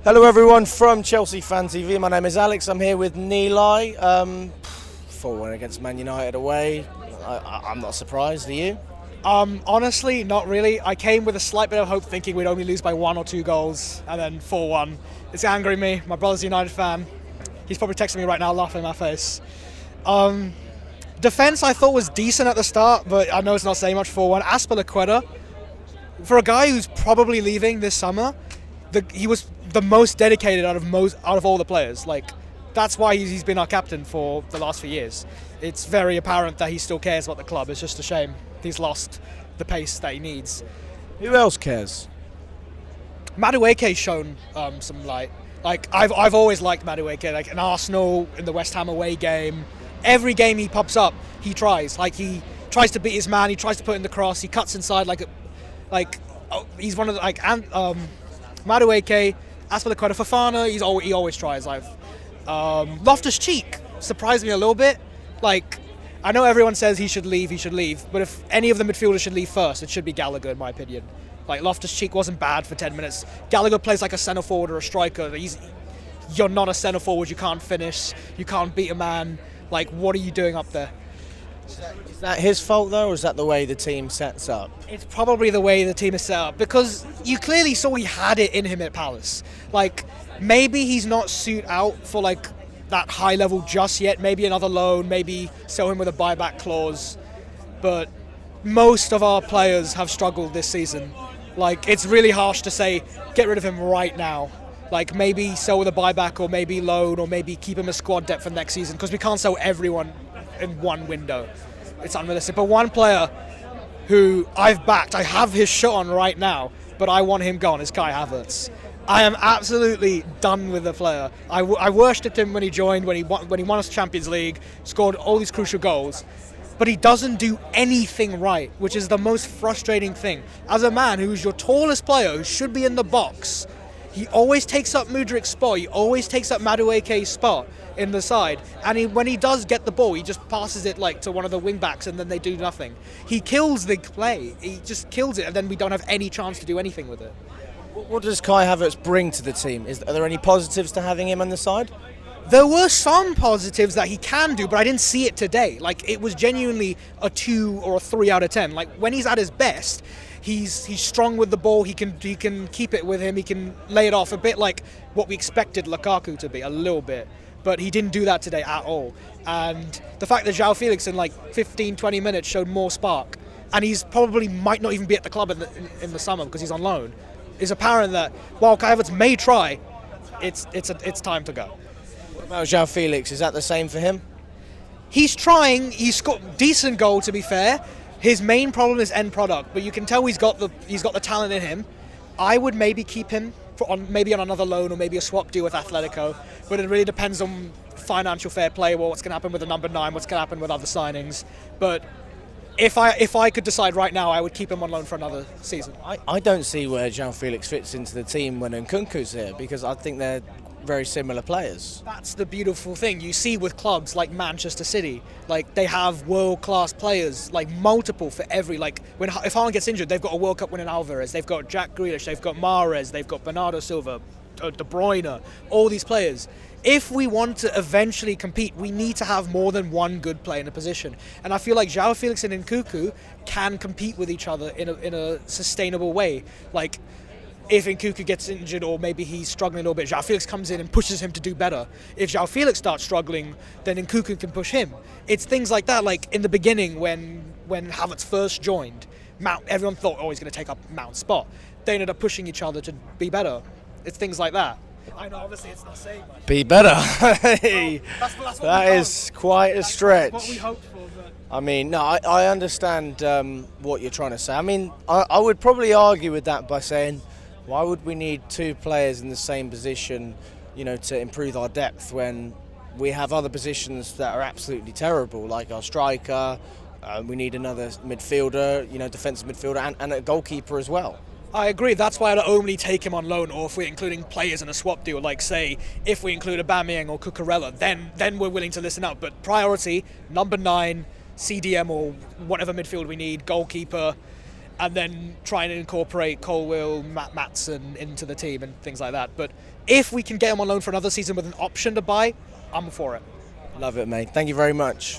Hello everyone from Chelsea Fan TV. My name is Alex. I'm here with Neilei. 4-1 against Man United away. I'm not surprised. Are you? Honestly, not really. I came with a slight bit of hope thinking we'd only lose by 1 or 2 goals, and then 4-1. It's angering me. My brother's a United fan. He's probably texting me right now laughing in my face. Defence I thought was decent at the start, but I know it's not saying much. 4-1. Azpilicueta, for a guy who's probably leaving this summer, he was the most dedicated out of all the players. Like, that's why he's been our captain for the last few years. It's very apparent that he still cares about the club. It's just a shame he's lost the pace that he needs. Who else cares? Madueke's shown some light. Like, I've always liked Madueke. Like in Arsenal, in the West Ham away game, every game he pops up, he tries. Like, he tries to beat his man. He tries to put in the cross. He cuts inside he's one of the Madueke, Azpilicueta, Fofana. He always tries. Loftus-Cheek surprised me a little bit. Like, I know everyone says he should leave, but if any of the midfielders should leave first, it should be Gallagher, in my opinion. Like, Loftus-Cheek wasn't bad for 10 minutes. Gallagher plays like a centre forward or a striker. You're not a centre forward. You can't finish. You can't beat a man. Like, what are you doing up there? Is that his fault though, or is that the way the team sets up? It's probably the way the team is set up, because you clearly saw he had it in him at Palace. Like, maybe he's not suit out for like that high level just yet. Maybe another loan. Maybe sell him with a buyback clause. But most of our players have struggled this season. Like, it's really harsh to say get rid of him right now. Like, maybe sell with a buyback, or maybe loan, or maybe keep him as squad depth for next season, because we can't sell everyone in one window. It's unrealistic. But one player who I've backed, I have his shot on right now, but I want him gone, is Kai Havertz. I am absolutely done with the player. I worshipped him when he joined, when he won us Champions League, scored all these crucial goals, but he doesn't do anything right, which is the most frustrating thing. As a man who's your tallest player, who should be in the box, he always takes up Mudrik's spot, he always takes up Madueke's spot in the side, and when he does get the ball, he just passes it like to one of the wing backs, and then they do nothing. He kills the play. He just kills it, and then we don't have any chance to do anything with it. What does Kai Havertz bring to the team? Are there any positives to having him on the side? There were some positives that he can do, but I didn't see it today. Like, it was genuinely a 2 or a 3 out of 10. Like, when he's at his best, he's strong with the ball. He can keep it with him. He can lay it off a bit like what we expected Lukaku to be, a little bit. But he didn't do that today at all. And the fact that Joao Felix in like 15-20 minutes showed more spark, and he's probably might not even be at the club in the summer because he's on loan, is apparent that while Kai Havertz may try, it's time to go. What about Joao Felix? Is that the same for him? He's trying. He's got decent goal, to be fair. His main problem is end product, but you can tell he's got the talent in him. I would maybe keep him on another loan, or maybe a swap deal with Atletico, but it really depends on financial fair play, or what's going to happen with the number 9, what's going to happen with other signings. But if I could decide right now, I would keep him on loan for another season. I don't see where Joao Felix fits into the team when Nkunku's here, because I think they're very similar players. That's the beautiful thing you see with clubs like Manchester City. Like, they have world-class players, like multiple for every, like, if Haaland gets injured, they've got a World Cup winning Alvarez, they've got Jack Grealish, they've got Mahrez, they've got Bernardo Silva, De Bruyne, all these players. If we want to eventually compete, we need to have more than one good player in a position. And I feel like Joao Felix and Nkunku can compete with each other in a sustainable way. Like, if Nkunku gets injured, or maybe he's struggling a little bit, Joao Felix comes in and pushes him to do better. If Joao Felix starts struggling, then Nkunku can push him. It's things like that. Like in the beginning, when Havertz first joined, everyone thought, he's going to take up Mount's spot. They ended up pushing each other to be better. It's things like that. I know, obviously, it's not saying much. Be better. That is quite a stretch. That's what we hoped for. But I mean, no, I understand what you're trying to say. I mean, I would probably argue with that by saying, why would we need 2 players in the same position, to improve our depth, when we have other positions that are absolutely terrible, like our striker, we need another midfielder, defensive midfielder, and a goalkeeper as well. I agree. That's why I'd only take him on loan, or if we're including players in a swap deal, like, say, if we include Aubameyang or Cucurella, then we're willing to listen out. But priority, number 9, CDM or whatever midfield we need, goalkeeper, and then try and incorporate Colwill, Matson into the team and things like that. But if we can get him on loan for another season with an option to buy, I'm for it. Love it, mate. Thank you very much.